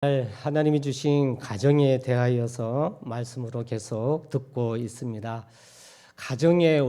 하나님이 주신 가정에 대하여서 말씀으로 계속 듣고 있습니다. 가정의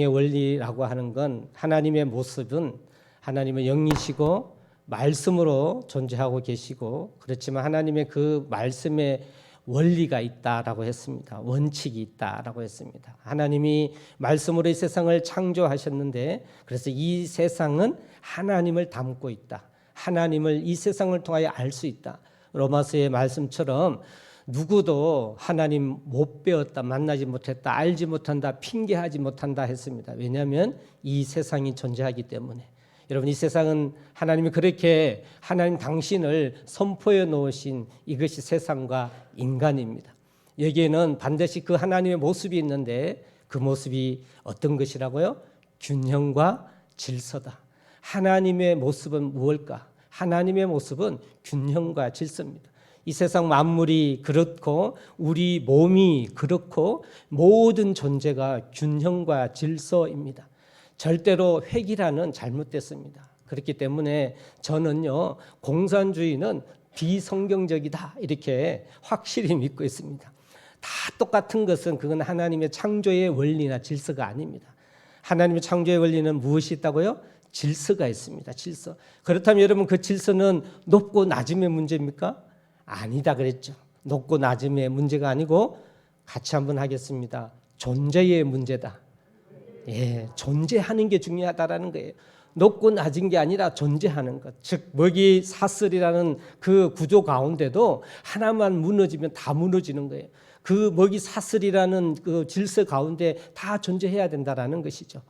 원리라고 하는 건 하나님의 모습은 하나님의 영이시고 말씀으로 존재하고 계시고, 그렇지만 하나님의 그 말씀에 원리가 있다라고 했습니다. 원칙이 있다라고 했습니다. 하나님이 말씀으로 이 세상을 창조하셨는데, 그래서 이 세상은 하나님을 담고 있다. 하나님을 이 세상을 통하여 알 수 있다. 로마서의 말씀처럼 누구도 하나님 못 배웠다, 만나지 못했다, 알지 못한다, 핑계하지 못한다 했습니다. 왜냐하면 이 세상이 존재하기 때문에. 여러분, 이 세상은 하나님이 그렇게 하나님 당신을 선포해 놓으신 이것이 세상과 인간입니다. 여기에는 반드시 그 하나님의 모습이 있는데, 그 모습이 어떤 것이라고요? 균형과 질서다. 하나님의 모습은 무엇일까? 하나님의 모습은 균형과 질서입니다. 이 세상 만물이 그렇고 우리 몸이 그렇고 모든 존재가 균형과 질서입니다. 절대로 획일화는 잘못됐습니다. 그렇기 때문에 저는요, 공산주의는 비성경적이다 이렇게 확실히 믿고 있습니다. 다 똑같은 것은 그건 하나님의 창조의 원리나 질서가 아닙니다. 하나님의 창조의 원리는 무엇이 있다고요? 질서가 있습니다. 질서. 그렇다면 여러분, 그 질서는 높고 낮음의 문제입니까? 아니다 그랬죠. 높고 낮음의 문제가 아니고, 같이 한번 하겠습니다. 존재의 문제다. 존재하는 게 중요하다라는 거예요. 높고 낮은 게 아니라 존재하는 것. 즉 먹이 사슬이라는 그 구조 가운데도 하나만 무너지면 다 무너지는 거예요. 그 먹이 사슬이라는 그 질서 가운데 다 존재해야 된다라는 것이죠.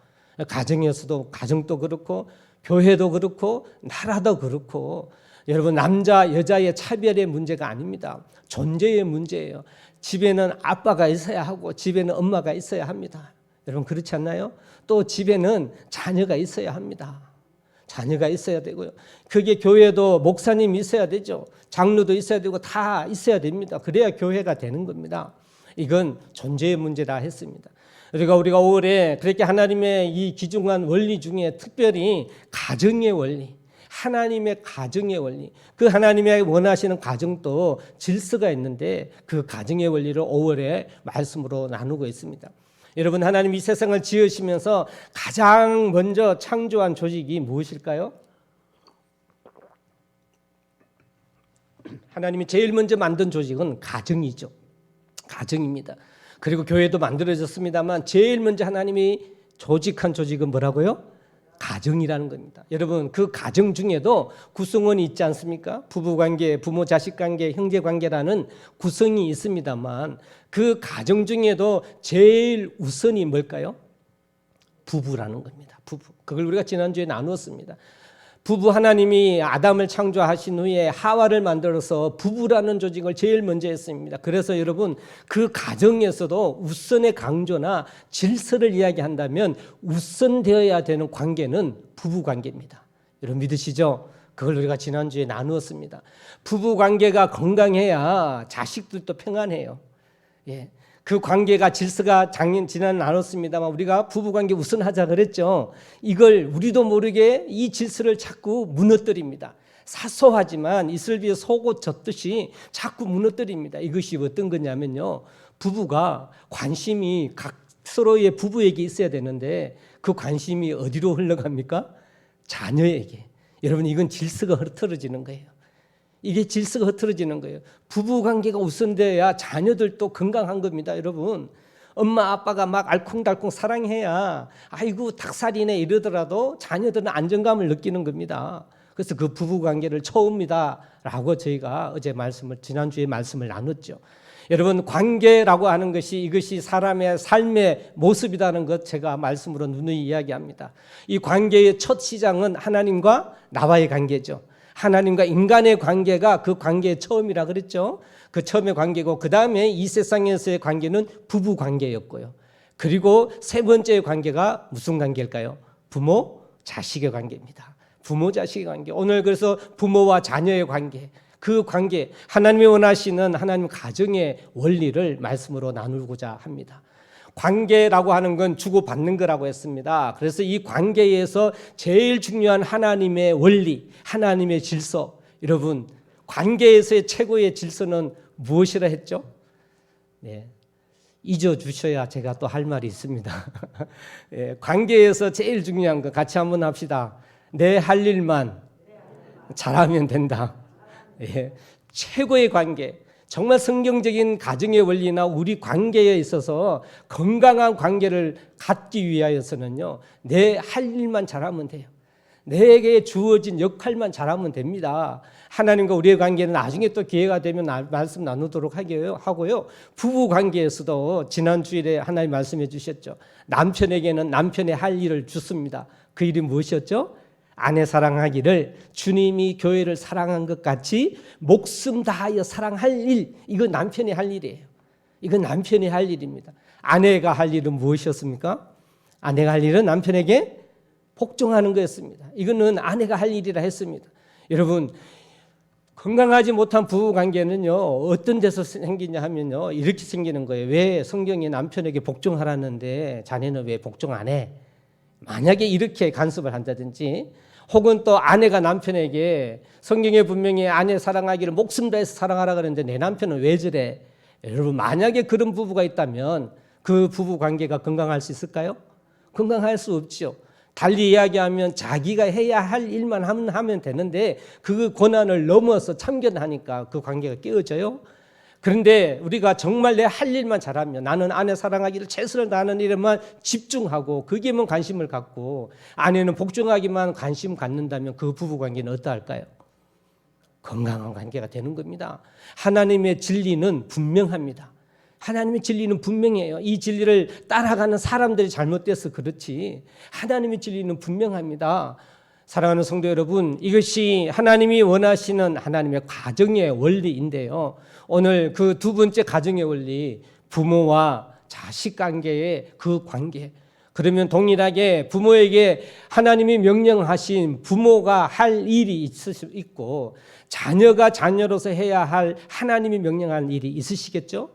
가정에서도, 가정도 그렇고 교회도 그렇고 나라도 그렇고, 여러분, 남자 여자의 차별의 문제가 아닙니다. 존재의 문제예요. 집에는 아빠가 있어야 하고 집에는 엄마가 있어야 합니다. 여러분, 그렇지 않나요? 또 집에는 자녀가 있어야 합니다. 자녀가 있어야 되고요. 그게 교회도 목사님이 있어야 되죠. 장로도 있어야 되고 다 있어야 됩니다. 그래야 교회가 되는 겁니다. 이건 존재의 문제다 했습니다. 우리가 5월에 그렇게 하나님의 이 귀중한 원리 중에 특별히 가정의 원리, 하나님의 가정의 원리, 그 하나님의 원하시는 가정도 질서가 있는데, 그 가정의 원리를 5월에 말씀으로 나누고 있습니다. 여러분, 하나님 이 세상을 지으시면서 가장 먼저 창조한 조직이 무엇일까요? 하나님이 제일 먼저 만든 조직은 가정이죠. 가정입니다. 그리고 교회도 만들어졌습니다만 제일 먼저 하나님이 조직한 조직은 뭐라고요? 가정이라는 겁니다. 여러분, 그 가정 중에도 구성원이 있지 않습니까? 부부관계, 부모 자식관계, 형제관계라는 구성이 있습니다만 그 가정 중에도 제일 우선이 뭘까요? 부부라는 겁니다. 부부. 그걸 우리가 지난주에 나누었습니다. 부부, 하나님이 아담을 창조하신 후에 하와를 만들어서 부부라는 조직을 제일 먼저 했습니다. 그래서 여러분, 그 가정에서도 우선의 강조나 질서를 이야기한다면 우선되어야 되는 관계는 부부 관계입니다. 여러분, 믿으시죠? 그걸 우리가 지난주에 나누었습니다. 부부 관계가 건강해야 자식들도 평안해요. 그 관계가 질서가 지난 나눴습니다만 우리가 부부관계 우선하자 그랬죠. 이걸 우리도 모르게 이 질서를 자꾸 무너뜨립니다. 사소하지만 이슬비에 속옷 젖듯이 자꾸 무너뜨립니다. 이것이 어떤 거냐면요, 부부가 관심이 각 서로의 부부에게 있어야 되는데 그 관심이 어디로 흘러갑니까? 자녀에게. 여러분, 이건 질서가 흐트러지는 거예요. 이게 질서가 흐트러지는 거예요. 부부관계가 우선돼야 자녀들도 건강한 겁니다. 여러분, 엄마 아빠가 막 알콩달콩 사랑해야 아이고 닭살이네 이러더라도 자녀들은 안정감을 느끼는 겁니다. 그래서 그 부부관계를 처음이다 라고 저희가 지난주에 말씀을 나눴죠. 여러분, 관계라고 하는 것이 이것이 사람의 삶의 모습이라는 것 제가 말씀으로 누누이 이야기합니다. 이 관계의 첫 시장은 하나님과 나와의 관계죠. 하나님과 인간의 관계가 그 관계의 처음이라 그랬죠. 그 처음의 관계고, 그 다음에 이 세상에서의 관계는 부부 관계였고요. 그리고 세 번째의 관계가 무슨 관계일까요? 부모 자식의 관계입니다. 부모 자식의 관계. 오늘 그래서 부모와 자녀의 관계, 그 관계, 하나님이 원하시는 하나님 가정의 원리를 말씀으로 나누고자 합니다. 관계라고 하는 건 주고받는 거라고 했습니다. 그래서 이 관계에서 제일 중요한 하나님의 원리, 하나님의 질서, 여러분, 관계에서의 최고의 질서는 무엇이라 했죠? 네. 잊어주셔야 제가 또 할 말이 있습니다. 예, 관계에서 제일 중요한 거 같이 한번 합시다. 내 할 일만 잘하면 된다. 예, 최고의 관계. 정말 성경적인 가정의 원리나 우리 관계에 있어서 건강한 관계를 갖기 위하여서는요, 내 할 일만 잘하면 돼요. 내게 주어진 역할만 잘하면 됩니다. 하나님과 우리의 관계는 나중에 또 기회가 되면 말씀 나누도록 하고요. 부부 관계에서도 지난 주일에 하나님 말씀해 주셨죠. 남편에게는 남편의 할 일을 주습니다. 그 일이 무엇이었죠? 아내 사랑하기를 주님이 교회를 사랑한 것 같이 목숨 다하여 사랑할 일. 이건 남편이 할 일이에요. 이건 남편이 할 일입니다. 아내가 할 일은 무엇이었습니까? 아내가 할 일은 남편에게 복종하는 거였습니다. 이거는 아내가 할 일이라 했습니다. 여러분, 건강하지 못한 부부관계는요, 어떤 데서 생기냐 하면요, 이렇게 생기는 거예요. 왜 성경이 남편에게 복종하라는데 자네는 왜 복종 안 해? 만약에 이렇게 간섭을 한다든지, 혹은 또 아내가 남편에게 성경에 분명히 아내 사랑하기를 목숨 다해서 사랑하라 그러는데 내 남편은 왜 저래? 여러분, 만약에 그런 부부가 있다면 그 부부 관계가 건강할 수 있을까요? 건강할 수 없죠. 달리 이야기하면 자기가 해야 할 일만 하면 되는데 그 권한을 넘어서 참견하니까 그 관계가 깨어져요. 그런데 우리가 정말 내 할 일만 잘하면, 나는 아내 사랑하기를 최선을 다하는 일에만 집중하고 거기에만 관심을 갖고 아내는 복종하기만 관심 갖는다면 그 부부관계는 어떠할까요? 건강한 관계가 되는 겁니다. 하나님의 진리는 분명합니다. 하나님의 진리는 분명해요. 이 진리를 따라가는 사람들이 잘못돼서 그렇지 하나님의 진리는 분명합니다. 사랑하는 성도 여러분, 이것이 하나님이 원하시는 하나님의 가정의 원리인데요. 오늘 그 두 번째 가정의 원리, 부모와 자식 관계의 그 관계. 그러면 동일하게 부모에게 하나님이 명령하신 부모가 할 일이 있고 자녀가 자녀로서 해야 할 하나님이 명령한 일이 있으시겠죠?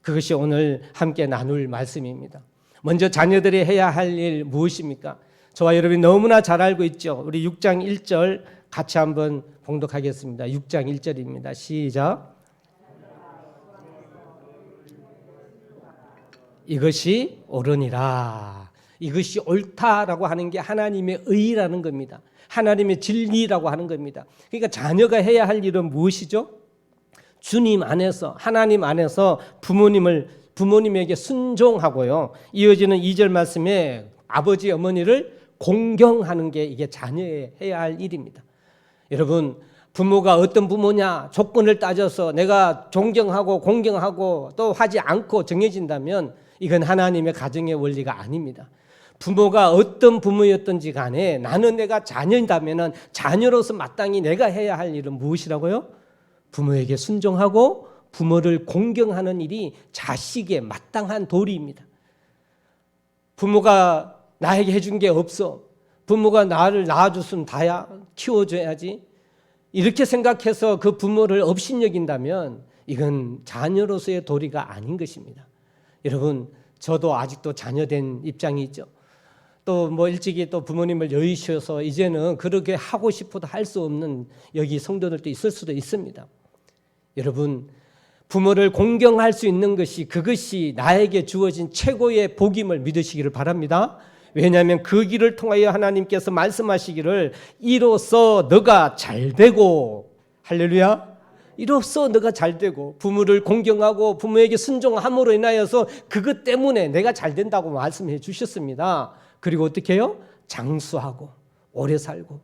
그것이 오늘 함께 나눌 말씀입니다. 먼저 자녀들이 해야 할 일 무엇입니까? 저와 여러분이 너무나 잘 알고 있죠. 우리 6장 1절 같이 한번 봉독하겠습니다. 6장 1절입니다. 시작. 이것이 옳으니라. 이것이 옳다라고 하는 게 하나님의 의라는 겁니다. 하나님의 진리라고 하는 겁니다. 그러니까 자녀가 해야 할 일은 무엇이죠? 주님 안에서, 하나님 안에서 부모님에게 순종하고요. 이어지는 2절 말씀에 아버지 어머니를 공경하는 게 이게 자녀의 해야 할 일입니다. 여러분, 부모가 어떤 부모냐 조건을 따져서 내가 존경하고 공경하고 또 하지 않고 정해진다면 이건 하나님의 가정의 원리가 아닙니다. 부모가 어떤 부모였든지 간에 나는 내가 자녀이다면 자녀로서 마땅히 내가 해야 할 일은 무엇이라고요? 부모에게 순종하고 부모를 공경하는 일이 자식의 마땅한 도리입니다. 부모가 나에게 해준 게 없어. 부모가 나를 낳아줬으면 다야 키워줘야지. 이렇게 생각해서 그 부모를 업신여긴다면 이건 자녀로서의 도리가 아닌 것입니다. 여러분, 저도 아직도 자녀된 입장이죠. 또 뭐 일찍이 또 부모님을 여의셔서 이제는 그렇게 하고 싶어도 할 수 없는 여기 성도들도 있을 수도 있습니다. 여러분, 부모를 공경할 수 있는 것이 그것이 나에게 주어진 최고의 복임을 믿으시기를 바랍니다. 왜냐하면 그 길을 통하여 하나님께서 말씀하시기를 이로써 너가 잘되고, 할렐루야, 이로써 너가 잘되고 부모를 공경하고 부모에게 순종함으로 인하여서 그것 때문에 내가 잘된다고 말씀해 주셨습니다. 그리고 어떻게 해요? 장수하고 오래 살고.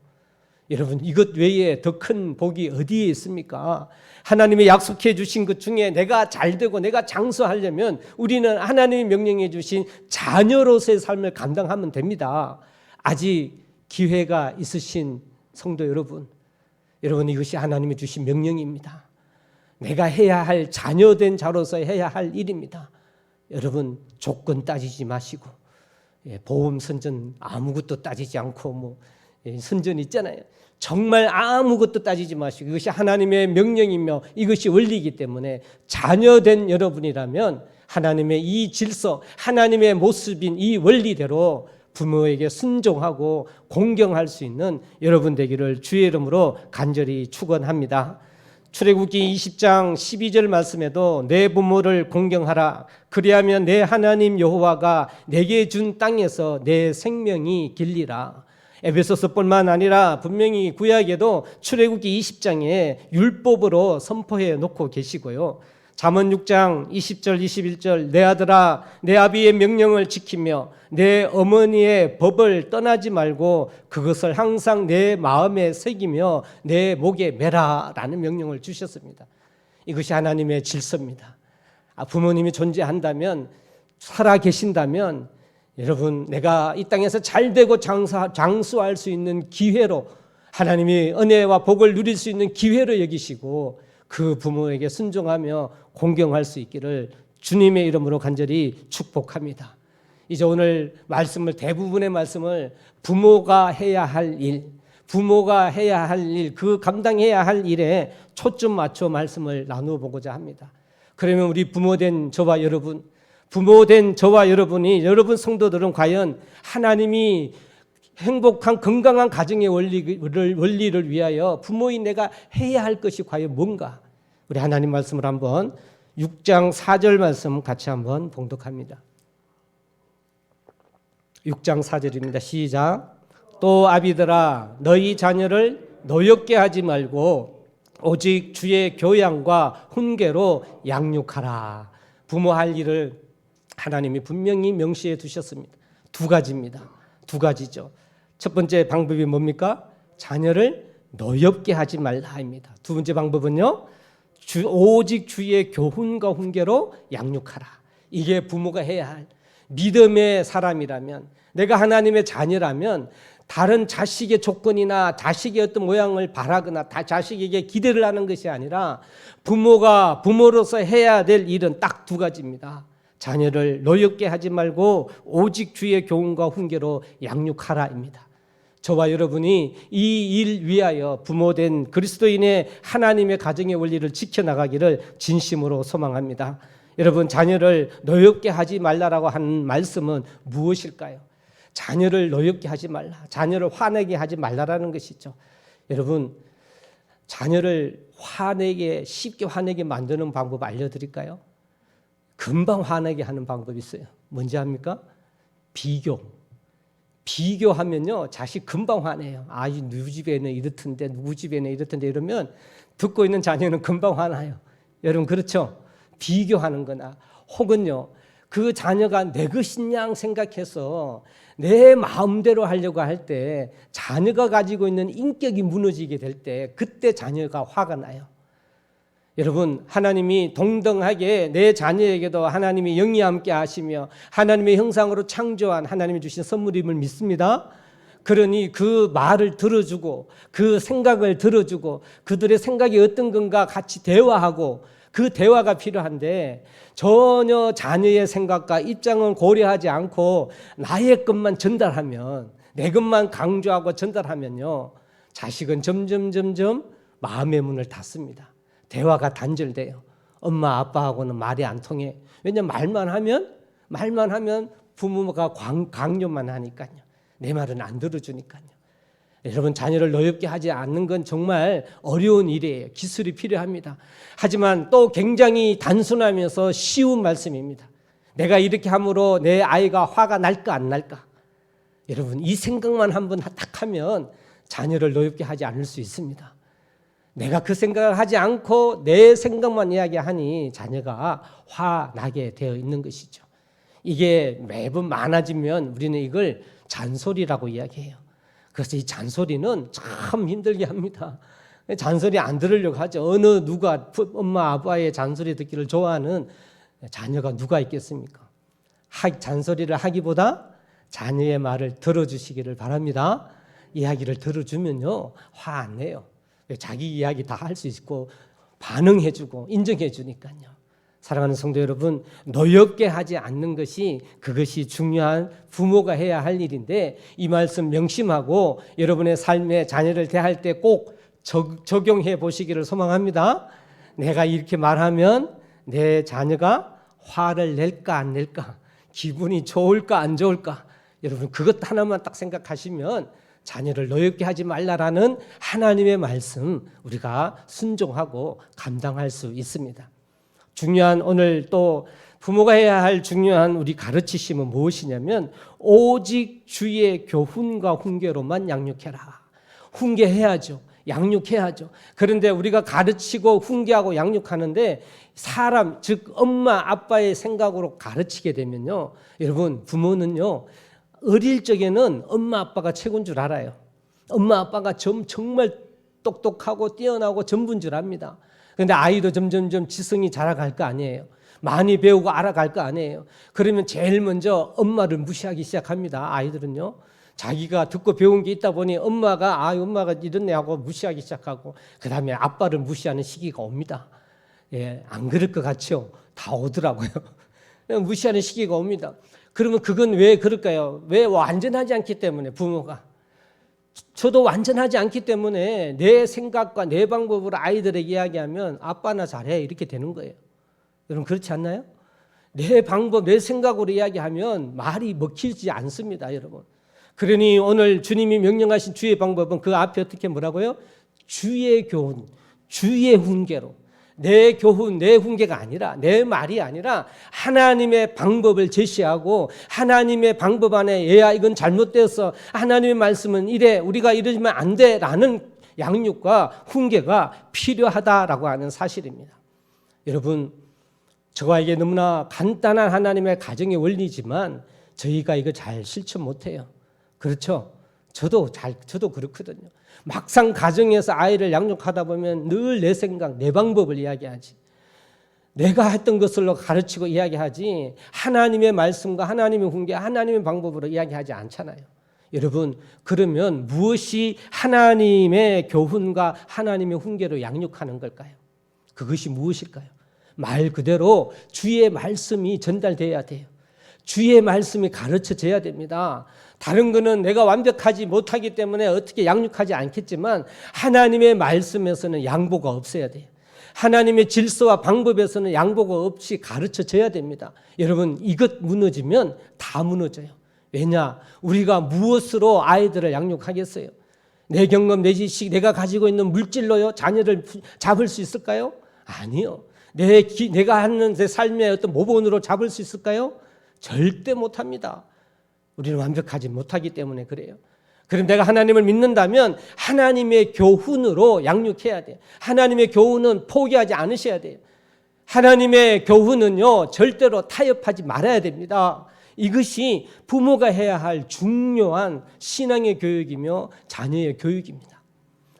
여러분, 이것 외에 더 큰 복이 어디에 있습니까? 하나님이 약속해 주신 것 중에 내가 잘되고 내가 장수하려면 우리는 하나님이 명령해 주신 자녀로서의 삶을 감당하면 됩니다. 아직 기회가 있으신 성도 여러분, 이것이 하나님이 주신 명령입니다. 내가 해야 할, 자녀된 자로서 해야 할 일입니다. 여러분, 조건 따지지 마시고, 보험 선전 아무것도 따지지 않고 선전 있잖아요. 정말 아무것도 따지지 마시고 이것이 하나님의 명령이며 이것이 원리이기 때문에 자녀된 여러분이라면 하나님의 이 질서, 하나님의 모습인 이 원리대로 부모에게 순종하고 공경할 수 있는 여러분 되기를 주의 이름으로 간절히 축원합니다. 출애굽기 20장 12절 말씀에도 내 부모를 공경하라. 그리하면 내 하나님 여호와가 내게 준 땅에서 내 생명이 길리라. 에베소서뿐만 아니라 분명히 구약에도 출애굽기 20장에 율법으로 선포해 놓고 계시고요. 잠언 6장 20절 21절 내 아들아 내 아비의 명령을 지키며 내 어머니의 법을 떠나지 말고 그것을 항상 내 마음에 새기며 내 목에 매라라는 명령을 주셨습니다. 이것이 하나님의 질서입니다. 부모님이 존재한다면 살아 계신다면 여러분 내가 이 땅에서 잘되고 장수할 수 있는 기회로 하나님이 은혜와 복을 누릴 수 있는 기회로 여기시고 그 부모에게 순종하며 공경할 수 있기를 주님의 이름으로 간절히 축복합니다. 이제 오늘 말씀을 대부분의 말씀을 부모가 해야 할 일, 부모가 해야 할 일, 그 감당해야 할 일에 초점 맞춰 말씀을 나누어 보고자 합니다. 그러면 우리 부모된 저와 여러분, 부모된 저와 여러분이 여러분 성도들은 과연 하나님이 행복한 건강한 가정의 원리를 위하여 부모인 내가 해야 할 것이 과연 뭔가? 우리 하나님 말씀을 한번 6장 4절 말씀 같이 한번 봉독합니다. 6장 4절입니다. 시작. 또 아비들아 너희 자녀를 노엽게 하지 말고 오직 주의 교양과 훈계로 양육하라. 부모할 일을 하나님이 분명히 명시해 두셨습니다. 두 가지입니다. 두 가지죠. 첫 번째 방법이 뭡니까? 자녀를 노엽게 하지 말라입니다. 두 번째 방법은요, 오직 주의 교훈과 훈계로 양육하라. 이게 부모가 해야 할 믿음의 사람이라면, 내가 하나님의 자녀라면 다른 자식의 조건이나 자식의 어떤 모양을 바라거나 자식에게 기대를 하는 것이 아니라 부모가 부모로서 해야 될 일은 딱 두 가지입니다. 자녀를 노엽게 하지 말고 오직 주의 교훈과 훈계로 양육하라입니다. 저와 여러분이 이 일 위하여 부모된 그리스도인의 하나님의 가정의 원리를 지켜나가기를 진심으로 소망합니다. 여러분, 자녀를 노엽게 하지 말라라고 하는 말씀은 무엇일까요? 자녀를 노엽게 하지 말라, 자녀를 화내게 하지 말라라는 것이죠. 여러분, 자녀를 쉽게 화내게 만드는 방법 알려드릴까요? 금방 화내게 하는 방법이 있어요. 뭔지 압니까? 비교하면요, 자식 금방 화내요. 누구 집에는 이렇던데 누구 집에는 이렇던데 이러면 듣고 있는 자녀는 금방 화나요. 여러분 그렇죠? 비교하는 거나 혹은요, 그 자녀가 내 것이냐 생각해서 내 마음대로 하려고 할 때 자녀가 가지고 있는 인격이 무너지게 될 때 그때 자녀가 화가 나요. 여러분, 하나님이 동등하게 내 자녀에게도 하나님이 영이 함께 하시며 하나님의 형상으로 창조한 하나님이 주신 선물임을 믿습니다. 그러니 그 말을 들어주고 그 생각을 들어주고 그들의 생각이 어떤 건가 같이 대화하고 그 대화가 필요한데 전혀 자녀의 생각과 입장은 고려하지 않고 나의 것만 전달하면, 내 것만 강조하고 전달하면요, 자식은 점점 마음의 문을 닫습니다. 대화가 단절돼요. 엄마 아빠하고는 말이 안 통해. 왜냐하면 말만 하면 부모가 강요만 하니까요. 내 말은 안 들어주니까요. 여러분, 자녀를 노엽게 하지 않는 건 정말 어려운 일이에요. 기술이 필요합니다. 하지만 또 굉장히 단순하면서 쉬운 말씀입니다. 내가 이렇게 함으로 내 아이가 화가 날까 안 날까? 여러분, 이 생각만 한번 딱 하면 자녀를 노엽게 하지 않을 수 있습니다. 내가 그 생각을 하지 않고 내 생각만 이야기하니 자녀가 화나게 되어 있는 것이죠. 이게 매번 많아지면 우리는 이걸 잔소리라고 이야기해요. 그래서 이 잔소리는 참 힘들게 합니다. 잔소리 안 들으려고 하죠. 누가 엄마 아빠의 잔소리 듣기를 좋아하는 자녀가 누가 있겠습니까? 잔소리를 하기보다 자녀의 말을 들어주시기를 바랍니다. 이야기를 들어주면요, 화 안 내요. 자기 이야기 다 할 수 있고 반응해주고 인정해주니까요. 사랑하는 성도 여러분, 노엽게 하지 않는 것이, 그것이 중요한 부모가 해야 할 일인데, 이 말씀 명심하고 여러분의 삶에 자녀를 대할 때 꼭 적용해 보시기를 소망합니다. 내가 이렇게 말하면 내 자녀가 화를 낼까 안 낼까, 기분이 좋을까 안 좋을까, 여러분 그것 하나만 딱 생각하시면 자녀를 노엽게 하지 말라라는 하나님의 말씀 우리가 순종하고 감당할 수 있습니다. 중요한 오늘 또 부모가 해야 할 중요한 우리 가르치심은 무엇이냐면 오직 주의 교훈과 훈계로만 양육해라. 훈계해야죠. 양육해야죠. 그런데 우리가 가르치고 훈계하고 양육하는데 사람 즉 엄마 아빠의 생각으로 가르치게 되면요. 여러분 부모는요. 어릴 적에는 엄마 아빠가 최고인 줄 알아요. 엄마 아빠가 정말 똑똑하고 뛰어나고 전부인 줄 압니다. 그런데 아이도 점점점 지성이 자라갈 거 아니에요. 많이 배우고 알아갈 거 아니에요. 그러면 제일 먼저 엄마를 무시하기 시작합니다. 아이들은요. 자기가 듣고 배운 게 있다 보니 엄마가 이렇네 하고 무시하기 시작하고 그 다음에 아빠를 무시하는 시기가 옵니다. 예, 안 그럴 것 같죠? 다 오더라고요. 무시하는 시기가 옵니다. 그러면 그건 왜 그럴까요? 왜 완전하지 않기 때문에 부모가. 저도 완전하지 않기 때문에 내 생각과 내 방법으로 아이들에게 이야기하면 아빠나 잘해 이렇게 되는 거예요. 여러분 그렇지 않나요? 내 방법, 내 생각으로 이야기하면 말이 먹히지 않습니다, 여러분. 그러니 오늘 주님이 명령하신 주의 방법은 그 앞에 어떻게 뭐라고요? 주의 교훈, 주의 훈계로. 내 교훈, 내 훈계가 아니라 내 말이 아니라 하나님의 방법을 제시하고 하나님의 방법 안에 얘야 이건 잘못되었어. 하나님의 말씀은 이래. 우리가 이러면 안 돼. 라는 양육과 훈계가 필요하다라고 하는 사실입니다. 여러분 저와 이게 너무나 간단한 하나님의 가정의 원리지만 저희가 이거 잘 실천 못해요. 그렇죠? 저도 그렇거든요. 막상 가정에서 아이를 양육하다 보면 늘 내 생각, 내 방법을 이야기하지. 내가 했던 것으로 가르치고 이야기하지 하나님의 말씀과 하나님의 훈계, 하나님의 방법으로 이야기하지 않잖아요. 여러분 그러면 무엇이 하나님의 교훈과 하나님의 훈계로 양육하는 걸까요? 그것이 무엇일까요? 말 그대로 주의 말씀이 전달돼야 돼요. 주의 말씀이 가르쳐져야 됩니다. 다른 거는 내가 완벽하지 못하기 때문에 어떻게 양육하지 않겠지만 하나님의 말씀에서는 양보가 없어야 돼요. 하나님의 질서와 방법에서는 양보가 없이 가르쳐져야 됩니다. 여러분 이것 무너지면 다 무너져요. 왜냐? 우리가 무엇으로 아이들을 양육하겠어요? 내 경험, 내 지식, 내가 가지고 있는 물질로요 자녀를 잡을 수 있을까요? 아니요. 내가 하는 내 삶의 어떤 모본으로 잡을 수 있을까요? 절대 못합니다. 우리는 완벽하지 못하기 때문에 그래요. 그럼 내가 하나님을 믿는다면 하나님의 교훈으로 양육해야 돼요. 하나님의 교훈은 포기하지 않으셔야 돼요. 하나님의 교훈은요 절대로 타협하지 말아야 됩니다. 이것이 부모가 해야 할 중요한 신앙의 교육이며 자녀의 교육입니다.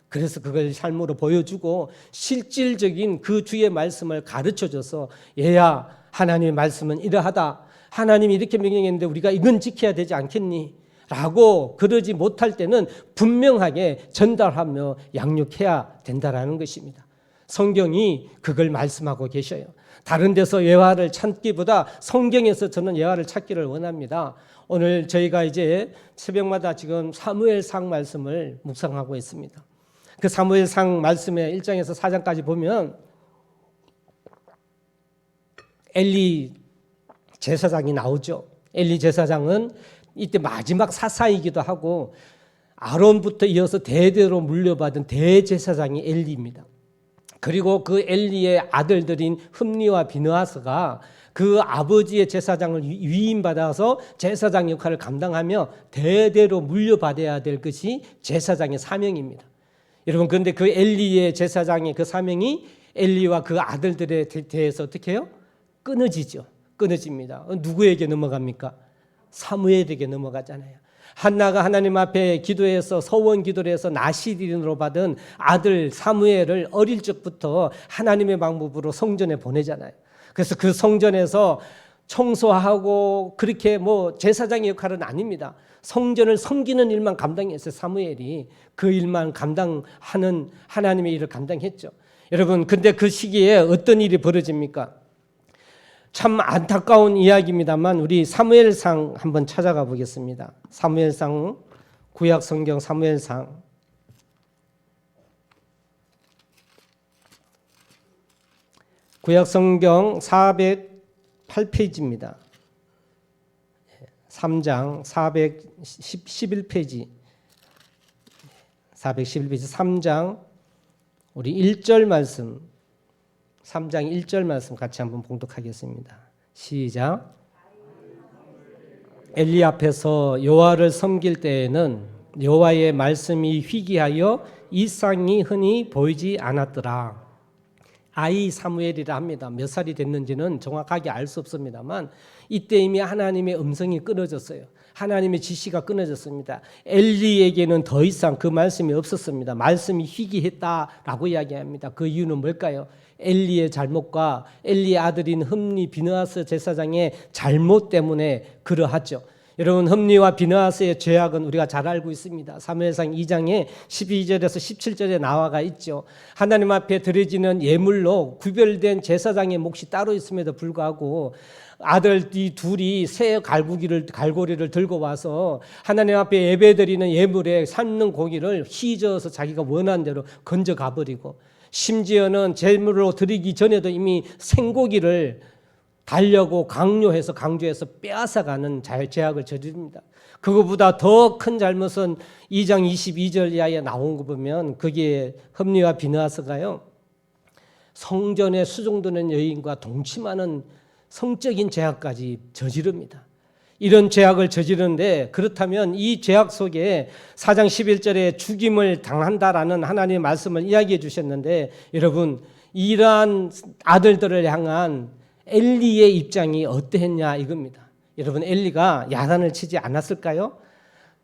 그래서 그걸 삶으로 보여주고 실질적인 그 주의 말씀을 가르쳐줘서 얘야 하나님의 말씀은 이러하다. 하나님이 이렇게 명령했는데 우리가 이건 지켜야 되지 않겠니? 라고 그러지 못할 때는 분명하게 전달하며 양육해야 된다라는 것입니다. 성경이 그걸 말씀하고 계셔요. 다른 데서 예화를 찾기보다 성경에서 저는 예화를 찾기를 원합니다. 오늘 저희가 이제 새벽마다 지금 사무엘상 말씀을 묵상하고 있습니다. 그 사무엘상 말씀의 1장에서 4장까지 보면 엘리 제사장이 나오죠. 엘리 제사장은 이때 마지막 사사이기도 하고 아론부터 이어서 대대로 물려받은 대제사장이 엘리입니다. 그리고 그 엘리의 아들들인 흠니와 비느하스가 그 아버지의 제사장을 위임받아서 제사장 역할을 감당하며 대대로 물려받아야 될 것이 제사장의 사명입니다. 여러분 그런데 그 엘리의 제사장의 그 사명이 엘리와 그 아들들에 대해서 어떻게 해요? 끊어지죠. 끊어집니다. 누구에게 넘어갑니까? 사무엘에게 넘어가잖아요. 한나가 하나님 앞에 기도해서 서원 기도를 해서 나시린으로 받은 아들 사무엘을 어릴 적부터 하나님의 방법으로 성전에 보내잖아요. 그래서 그 성전에서 청소하고 그렇게 뭐 제사장의 역할은 아닙니다. 성전을 섬기는 일만 감당했어요. 사무엘이 그 일만 감당하는 하나님의 일을 감당했죠. 여러분 근데 그 시기에 어떤 일이 벌어집니까? 참 안타까운 이야기입니다만 우리 사무엘상 한번 찾아가 보겠습니다. 사무엘상 구약 성경 사무엘상 구약 성경 408페이지입니다. 3장 411페이지 411페이지 3장 우리 1절 말씀 3장 1절 말씀 같이 한번 봉독하겠습니다. 시작. 엘리 앞에서 여호와를 섬길 때에는 여호와의 말씀이 희귀하여 이상이 흔히 보이지 않았더라. 아이 사무엘이라 합니다. 몇 살이 됐는지는 정확하게 알 수 없습니다만 이때 이미 하나님의 음성이 끊어졌어요. 하나님의 지시가 끊어졌습니다. 엘리에게는 더 이상 그 말씀이 없었습니다. 말씀이 희귀했다라고 이야기합니다. 그 이유는 뭘까요? 엘리의 잘못과 엘리의 아들인 흠니 비느하스 제사장의 잘못 때문에 그러하죠. 여러분, 흠니와 비느하스의 죄악은 우리가 잘 알고 있습니다. 사무엘상 2장에 12절에서 17절에 나와가 있죠. 하나님 앞에 드려지는 예물로 구별된 제사장의 몫이 따로 있음에도 불구하고 아들 이 둘이 새 갈고리를 들고 와서 하나님 앞에 예배드리는 예물에 삶는 고기를 휘저어서 자기가 원하는 대로 건져가 버리고, 심지어는 제물로 드리기 전에도 이미 생고기를 달려고 강요해서 강조해서 빼앗아가는 죄악을 저지릅니다. 그거보다 더 큰 잘못은 2장 22절 이하에 나온 거 보면 거기에 흠니와 비느하스가요, 성전에 수종드는 여인과 동침하는 성적인 죄악까지 저지릅니다. 이런 죄악을 저지르는데, 그렇다면 이 죄악 속에 4장 11절에 죽임을 당한다라는 하나님의 말씀을 이야기해 주셨는데, 여러분, 이러한 아들들을 향한 엘리의 입장이 어떠했냐 이겁니다. 여러분, 엘리가 야단을 치지 않았을까요?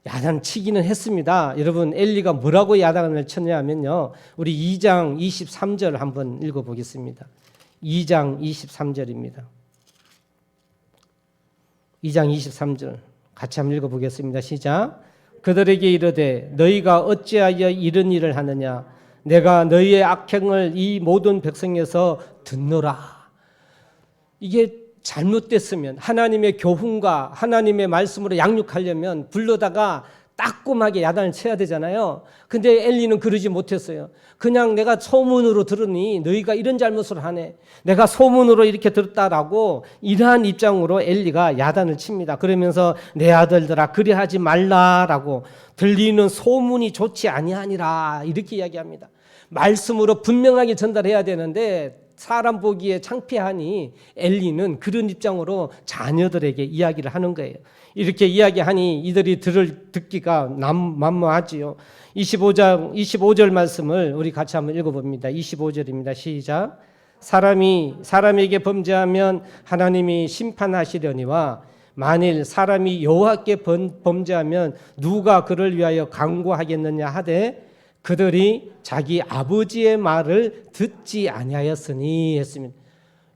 야단 치기는 했습니다. 여러분, 엘리가 뭐라고 야단을 쳤냐면요, 우리 2장 23절 한번 읽어보겠습니다. 2장 23절입니다. 2장 23절 같이 한번 읽어보겠습니다. 시작. 그들에게 이르되 너희가 어찌하여 이런 일을 하느냐? 내가 너희의 악행을 이 모든 백성에서 듣노라. 이게 잘못됐으면 하나님의 교훈과 하나님의 말씀으로 양육하려면 불러다가 따끔하게 야단을 쳐야 되잖아요. 근데 엘리는 그러지 못했어요. 그냥 내가 소문으로 들으니 너희가 이런 잘못을 하네, 내가 소문으로 이렇게 들었다라고 이러한 입장으로 엘리가 야단을 칩니다. 그러면서 내 아들들아 그리하지 말라라고, 들리는 소문이 좋지 아니하니라 이렇게 이야기합니다. 말씀으로 분명하게 전달해야 되는데 사람 보기에 창피하니 엘리는 그런 입장으로 자녀들에게 이야기를 하는 거예요. 이렇게 이야기하니 이들이 듣기가 만무하지요. 25절 말씀을 우리 같이 한번 읽어봅니다. 25절입니다. 시작. 사람에게 범죄하면 하나님이 심판하시려니와 만일 사람이 여호와께 범죄하면 누가 그를 위하여 강구하겠느냐 하되 그들이 자기 아버지의 말을 듣지 아니하였으니 했습니다.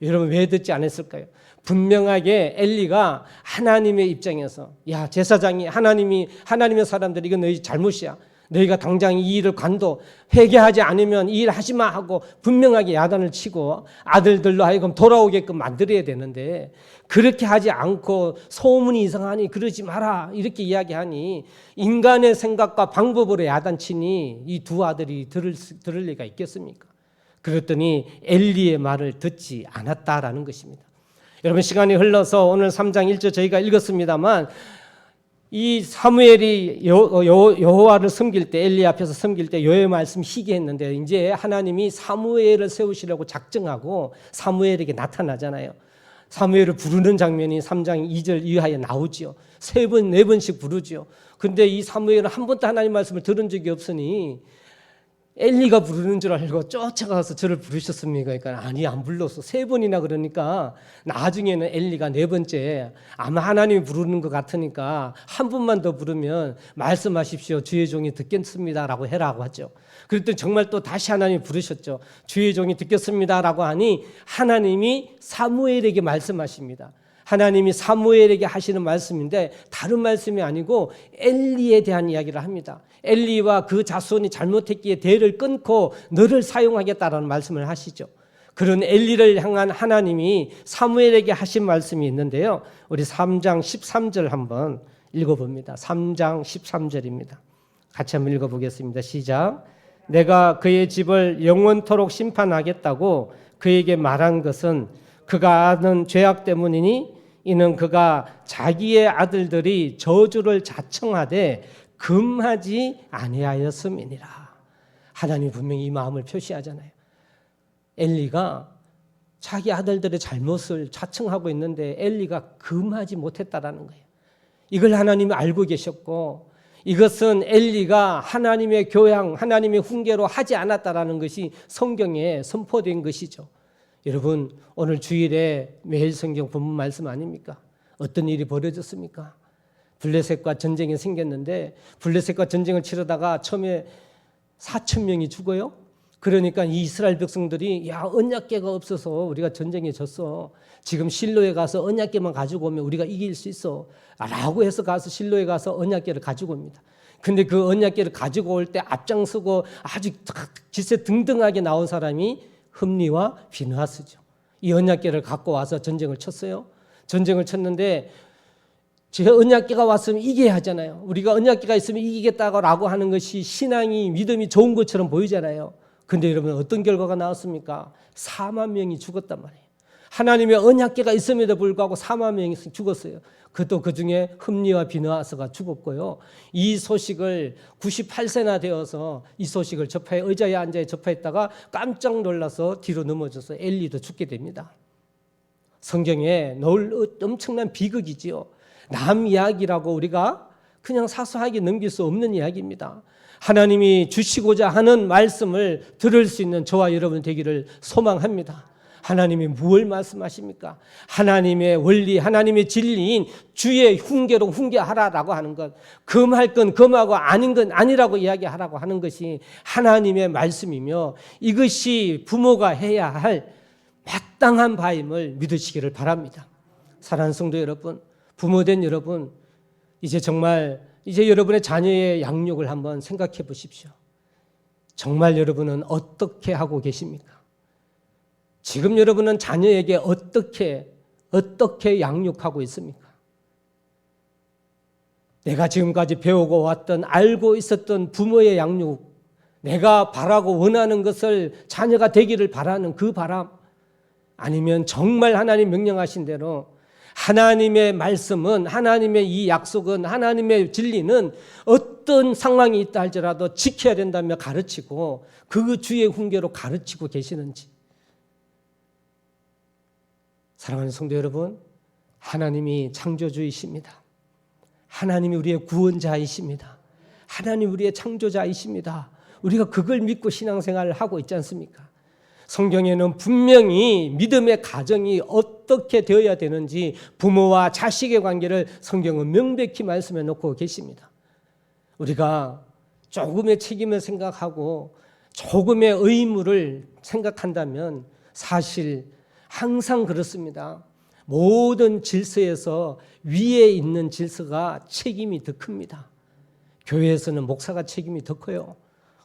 여러분, 왜 듣지 않았을까요? 분명하게 엘리가 하나님의 입장에서, 야, 제사장이 하나님의 사람들 이건 너희 잘못이야, 너희가 당장 이 일을 관둬, 회개하지 않으면 이 일 하지 마 하고 분명하게 야단을 치고 아들들로 하여금 돌아오게끔 만들어야 되는데, 그렇게 하지 않고 소문이 이상하니 그러지 마라 이렇게 이야기하니 인간의 생각과 방법으로 야단치니 이 두 아들이 들을 리가 있겠습니까? 그랬더니 엘리의 말을 듣지 않았다라는 것입니다. 여러분, 시간이 흘러서 오늘 3장 1절 저희가 읽었습니다만, 이 사무엘이 여호와를 섬길 때, 엘리 앞에서 섬길 때 여호와의 말씀 희귀했는데, 이제 하나님이 사무엘을 세우시려고 작정하고 사무엘에게 나타나잖아요. 사무엘을 부르는 장면이 3장 2절 이하에 나오죠. 3번, 4번씩 부르죠. 근데 이 사무엘은 한 번도 하나님 말씀을 들은 적이 없으니 엘리가 부르는 줄 알고 쫓아가서 저를 부르셨습니까? 그러니까 아니, 안 불렀어. 3번이나 그러니까 나중에는 엘리가 4번째 아마 하나님이 부르는 것 같으니까 한 번만 더 부르면 말씀하십시오, 주의 종이 듣겠습니다라고 해라고 하죠. 그랬더니 정말 또 다시 하나님이 부르셨죠. 주의 종이 듣겠습니다라고 하니 하나님이 사무엘에게 말씀하십니다. 하나님이 사무엘에게 하시는 말씀인데 다른 말씀이 아니고 엘리에 대한 이야기를 합니다. 엘리와 그 자손이 잘못했기에 대를 끊고 너를 사용하겠다라는 말씀을 하시죠. 그런 엘리를 향한 하나님이 사무엘에게 하신 말씀이 있는데요, 우리 3장 13절 한번 읽어봅니다. 3장 13절입니다. 같이 한번 읽어보겠습니다. 시작. 내가 그의 집을 영원토록 심판하겠다고 그에게 말한 것은 그가 아는 죄악 때문이니 이는 그가 자기의 아들들이 저주를 자청하되 금하지 아니하였음이니라. 하나님이 분명히 이 마음을 표시하잖아요. 엘리가 자기 아들들의 잘못을 자청하고 있는데 엘리가 금하지 못했다라는 거예요. 이걸 하나님이 알고 계셨고, 이것은 엘리가 하나님의 교양, 하나님의 훈계로 하지 않았다라는 것이 성경에 선포된 것이죠. 여러분, 오늘 주일에 매일 성경 본문 말씀 아닙니까? 어떤 일이 벌어졌습니까? 블레셋과 전쟁이 생겼는데, 블레셋과 전쟁을 치르다가 처음에 4,000명이 죽어요. 그러니까 이 이스라엘 백성들이 야, 언약궤가 없어서 우리가 전쟁에 졌어. 지금 실로에 가서 언약궤만 가지고 오면 우리가 이길 수 있어 라고 해서 가서 실로에 가서 언약궤를 가지고 옵니다. 근데 그 언약궤를 가지고 올 때 앞장서고 아주 기세 등등하게 나온 사람이 흠니와 비느하스죠. 이 언약궤를 갖고 와서 전쟁을 쳤어요. 전쟁을 쳤는데 제가 언약궤가 왔으면 이겨야 하잖아요. 우리가 언약궤가 있으면 이기겠다고 하는 것이 신앙이, 믿음이 좋은 것처럼 보이잖아요. 근데 여러분, 어떤 결과가 나왔습니까? 4만 명이 죽었단 말이에요. 하나님의 언약궤가 있음에도 불구하고 4만 명이 죽었어요. 그것도 그중에 흠니와 비느하스가 죽었고요. 이 소식을 98세나 되어서 이 소식을 의자에 앉아 접하였다가 깜짝 놀라서 뒤로 넘어져서 엘리도 죽게 됩니다. 성경에 엄청난 비극이지요. 남 이야기라고 우리가 그냥 사소하게 넘길 수 없는 이야기입니다. 하나님이 주시고자 하는 말씀을 들을 수 있는 저와 여러분 되기를 소망합니다. 하나님이 무엇을 말씀하십니까? 하나님의 원리, 하나님의 진리인 주의 훈계로 훈계하라라고 하는 것, 금할 건 금하고 아닌 건 아니라고 이야기하라고 하는 것이 하나님의 말씀이며, 이것이 부모가 해야 할 마땅한 바임을 믿으시기를 바랍니다. 사랑하는 성도 여러분, 부모된 여러분, 이제 여러분의 자녀의 양육을 한번 생각해 보십시오. 정말 여러분은 어떻게 하고 계십니까? 지금 여러분은 자녀에게 어떻게 양육하고 있습니까? 내가 지금까지 배우고 왔던, 알고 있었던 부모의 양육, 내가 바라고 원하는 것을 자녀가 되기를 바라는 그 바람, 아니면 정말 하나님 명령하신 대로 하나님의 말씀은, 하나님의 이 약속은, 하나님의 진리는 어떤 상황이 있다 할지라도 지켜야 된다며 가르치고 그 주의 훈계로 가르치고 계시는지. 사랑하는 성도 여러분, 하나님이 창조주이십니다. 하나님이 우리의 구원자이십니다. 하나님 우리의 창조자이십니다. 우리가 그걸 믿고 신앙생활을 하고 있지 않습니까? 성경에는 분명히 믿음의 가정이 어떻게 되어야 되는지, 부모와 자식의 관계를 성경은 명백히 말씀해 놓고 계십니다. 우리가 조금의 책임을 생각하고 조금의 의무를 생각한다면 사실 항상 그렇습니다. 모든 질서에서 위에 있는 질서가 책임이 더 큽니다. 교회에서는 목사가 책임이 더 커요.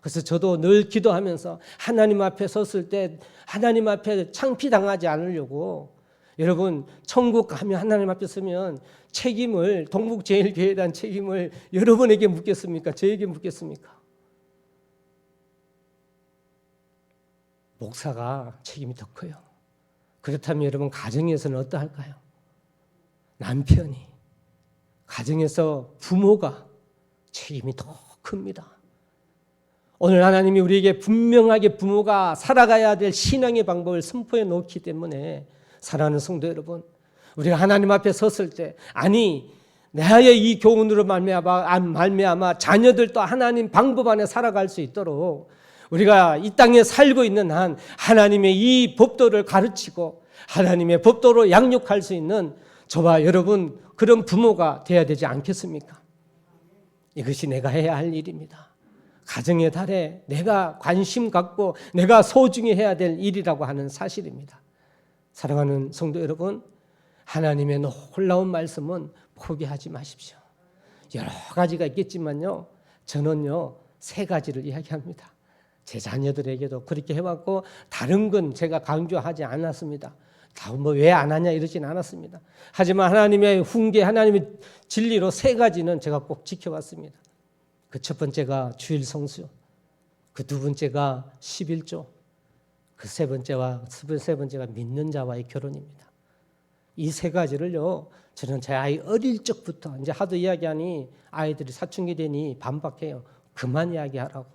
그래서 저도 늘 기도하면서 하나님 앞에 섰을 때 하나님 앞에 창피당하지 않으려고, 여러분 천국 가면 하나님 앞에 서면 책임을, 동북제일교회에 대한 책임을 여러분에게 묻겠습니까? 저에게 묻겠습니까? 목사가 책임이 더 커요. 그렇다면 여러분 가정에서는 어떠할까요? 남편이, 가정에서 부모가 책임이 더 큽니다. 오늘 하나님이 우리에게 분명하게 부모가 살아가야 될 신앙의 방법을 선포해 놓기 때문에, 사랑하는 성도 여러분, 우리가 하나님 앞에 섰을 때, 아니 나의 이 교훈으로 말미암아 자녀들도 하나님 방법 안에 살아갈 수 있도록 우리가 이 땅에 살고 있는 한 하나님의 이 법도를 가르치고 하나님의 법도로 양육할 수 있는 저와 여러분, 그런 부모가 돼야 되지 않겠습니까? 이것이 내가 해야 할 일입니다. 가정의 달에 내가 관심 갖고 내가 소중히 해야 될 일이라고 하는 사실입니다. 사랑하는 성도 여러분, 하나님의 놀라운 말씀은 포기하지 마십시오. 여러 가지가 있겠지만요, 저는요 3가지를 이야기합니다. 제 자녀들에게도 그렇게 해왔고, 다른 건 제가 강조하지 않았습니다. 다 뭐 왜 안 하냐 이러진 않았습니다. 하지만 하나님의 훈계, 하나님의 진리로 3가지는 제가 꼭 지켜왔습니다. 그 첫 번째가 주일 성수, 그 두 번째가 11조, 그 세 번째가 믿는 자와의 결혼입니다. 이 세 가지를요, 저는 제 아이 어릴 적부터 이제 하도 이야기하니 아이들이 사춘기 되니 반박해요. 그만 이야기하라고.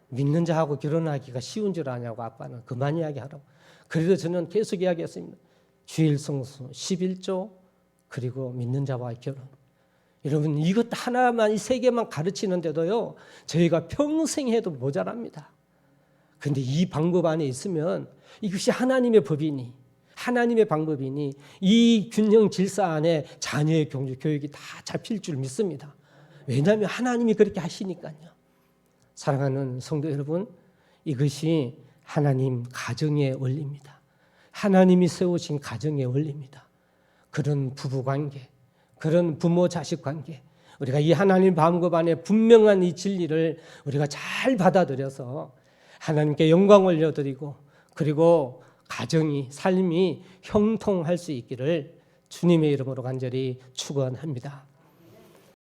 믿는 자하고 결혼하기가 쉬운 줄 아냐고 아빠는. 그만 이야기하라고. 그래도 저는 계속 이야기했습니다. 주일 성수, 11조, 그리고 믿는 자와의 결혼. 여러분 이것 하나만 이 세 개만 가르치는데도요 저희가 평생 해도 모자랍니다. 그런데 이 방법 안에 있으면 이것이 하나님의 법이니 하나님의 방법이니 이 균형 질서 안에 자녀의 교육이 다 잡힐 줄 믿습니다. 왜냐하면 하나님이 그렇게 하시니까요. 사랑하는 성도 여러분, 이것이 하나님 가정의 원리입니다. 하나님이 세우신 가정의 원리입니다. 그런 부부관계, 그런 부모-자식 관계, 우리가 이 하나님 방법 안에 분명한 이 진리를 우리가 잘 받아들여서 하나님께 영광 올려드리고 그리고 가정이, 삶이 형통할 수 있기를 주님의 이름으로 간절히 축원합니다.